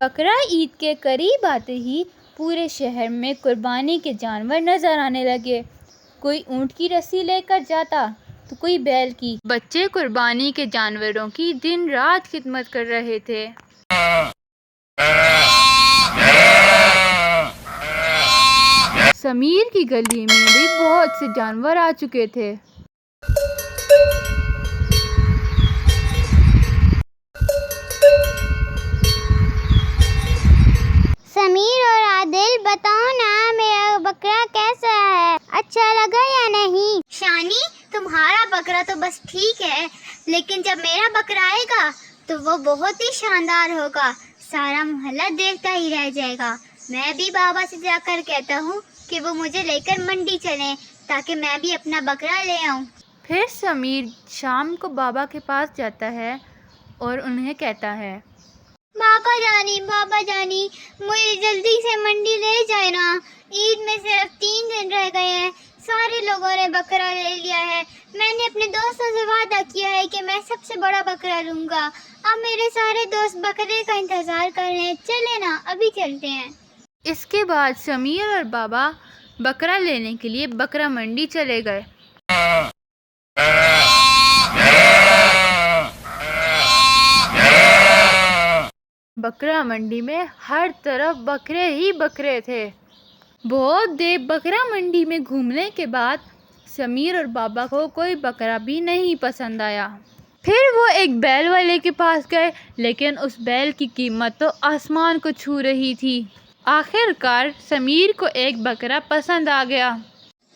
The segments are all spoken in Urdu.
بقرہ عید کے قریب آتے ہی پورے شہر میں قربانی کے جانور نظر آنے لگے۔ کوئی اونٹ کی رسی لے کر جاتا تو کوئی بیل کی۔ بچے قربانی کے جانوروں کی دن رات خدمت کر رہے تھے۔ سمیر کی گلی میں بھی بہت سے جانور آ چکے تھے۔ سمیر اور عادل، بتاؤ نا میرا بکرا کیسا ہے، اچھا لگا یا نہیں؟ شانی، تمہارا بکرا تو بس ٹھیک ہے، لیکن جب میرا بکرا آئے گا تو وہ بہت ہی شاندار ہوگا، سارا محلہ دیکھتا ہی رہ جائے گا۔ میں بھی بابا سے جا کر کہتا ہوں کہ وہ مجھے لے کر منڈی چلیں تاکہ میں بھی اپنا بکرا لے آؤں۔ پھر سمیر شام کو بابا کے پاس جاتا ہے اور انہیں کہتا ہے، بابا جانی مجھے جلدی سے منڈی لے جائے نا، عید میں صرف 3 دن رہ گئے ہیں، سارے لوگوں نے بکرا لے لیا ہے، میں نے اپنے دوستوں سے وعدہ کیا ہے کہ میں سب سے بڑا بکرا لوں گا، اب میرے سارے دوست بکرے کا انتظار کر رہے ہیں، چلے نا ابھی چلتے ہیں۔ اس کے بعد سمیر اور بابا بکرا لینے کے لیے بکرا منڈی چلے گئے۔ بکرا منڈی میں ہر طرف بکرے ہی بکرے تھے۔ بہت دیر بکرا منڈی میں گھومنے کے بعد سمیر اور بابا کو کوئی بکرا بھی نہیں پسند آیا۔ پھر وہ ایک بیل والے کے پاس گئے، لیکن اس بیل کی قیمت تو آسمان کو چھو رہی تھی۔ آخر کار سمیر کو ایک بکرا پسند آ گیا۔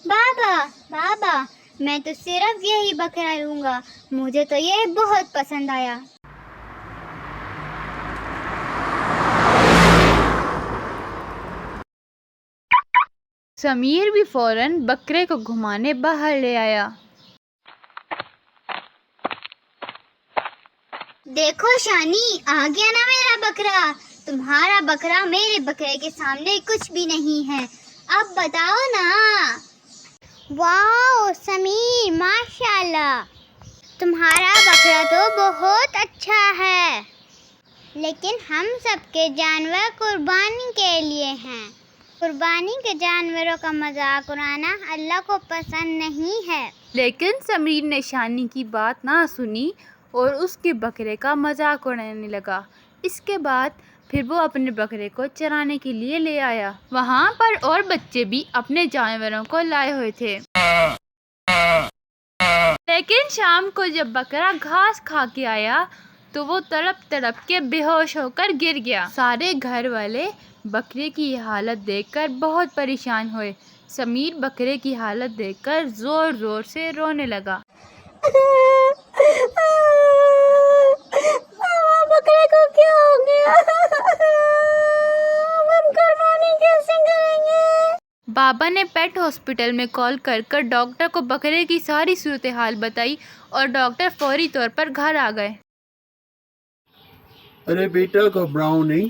بابا میں تو صرف یہی بکرا لوں گا، مجھے تو یہ بہت پسند آیا۔ سمیر بھی فوراً بکرے کو گھمانے باہر لے آیا۔ دیکھو شانی، آ گیا نا میرا بکرا، تمہارا بکرا میرے بکرے کے سامنے کچھ بھی نہیں ہے، اب بتاؤ نا۔ واو سمیر، ماشاءاللہ، تمہارا بکرا تو بہت اچھا ہے، لیکن ہم سب کے جانور قربانی کے لیے ہیں، قربانی کے جانوروں کا مذاق اڑانا اللہ کو پسند نہیں ہے۔ لیکن سمیر نے شانی کی بات نہ سنی اور اس کے بکرے کا مذاق اڑانے لگا۔ اس کے بعد پھر وہ اپنے بکرے کو چرانے کے لیے لے آیا۔ وہاں پر اور بچے بھی اپنے جانوروں کو لائے ہوئے تھے۔ لیکن شام کو جب بکرا گھاس کھا کے آیا تو وہ تڑپ تڑپ کے بے ہوش ہو کر گر گیا۔ سارے گھر والے بکرے کی یہ حالت دیکھ کر بہت پریشان ہوئے۔ سمیر بکرے کی حالت دیکھ کر زور زور سے رونے لگا۔ بکرے کو کیا ہو گیا؟ ہم قربانی کیسے کریں گے؟ بابا نے پیٹ ہاسپٹل میں کال کر کر ڈاکٹر کو بکرے کی ساری صورتحال بتائی اور ڈاکٹر فوری طور پر گھر آ گئے۔ ارے بیٹا گھبراؤ نہیں،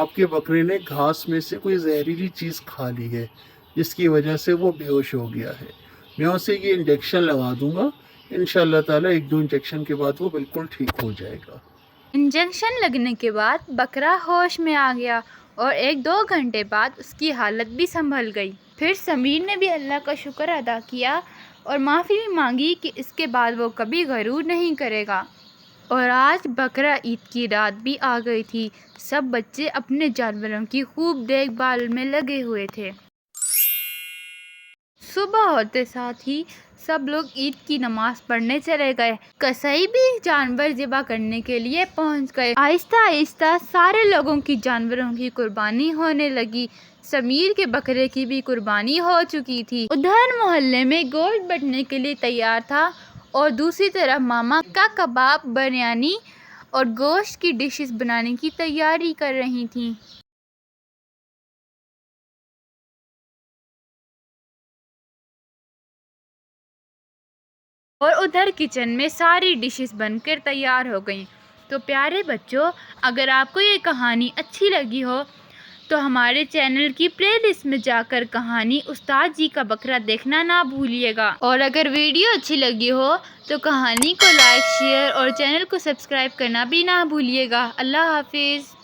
آپ کے بکرے نے گھاس میں سے کوئی زہریلی چیز کھا لی ہے، جس کی وجہ سے وہ بے ہوش ہو گیا ہے۔ میں اسے یہ انجیکشن لگا دوں گا، انشاءاللہ تعالیٰ 1-2 انجیکشن کے بعد وہ بالکل ٹھیک ہو جائے گا۔ انجیکشن لگنے کے بعد بکرا ہوش میں آ گیا اور 1-2 گھنٹے بعد اس کی حالت بھی سنبھل گئی۔ پھر سمیر نے بھی اللہ کا شکر ادا کیا اور معافی بھی مانگی کہ اس کے بعد وہ کبھی غرور نہیں کرے گا۔ اور آج بقرہ عید کی رات بھی آ گئی تھی۔ سب بچے اپنے جانوروں کی خوب دیکھ بھال میں لگے ہوئے تھے۔ صبح ہوتے ساتھ ہی سب لوگ عید کی نماز پڑھنے چلے گئے۔ قصائی بھی جانور ذبح کرنے کے لیے پہنچ گئے۔ آہستہ آہستہ سارے لوگوں کی جانوروں کی قربانی ہونے لگی۔ سمیر کے بکرے کی بھی قربانی ہو چکی تھی۔ ادھر محلے میں گوشت بٹنے کے لیے تیار تھا اور دوسری طرف ماما کا کباب، بریانی اور گوشت کی ڈشز بنانے کی تیاری کر رہی تھیں۔ اور ادھر کچن میں ساری ڈشز بن کر تیار ہو گئیں۔ تو پیارے بچوں، اگر آپ کو یہ کہانی اچھی لگی ہو تو ہمارے چینل کی پلے لسٹ میں جا کر کہانی استاد جی کا بکرا دیکھنا نہ بھولیے گا۔ اور اگر ویڈیو اچھی لگی ہو تو کہانی کو لائک، شیئر اور چینل کو سبسکرائب کرنا بھی نہ بھولیے گا۔ اللہ حافظ۔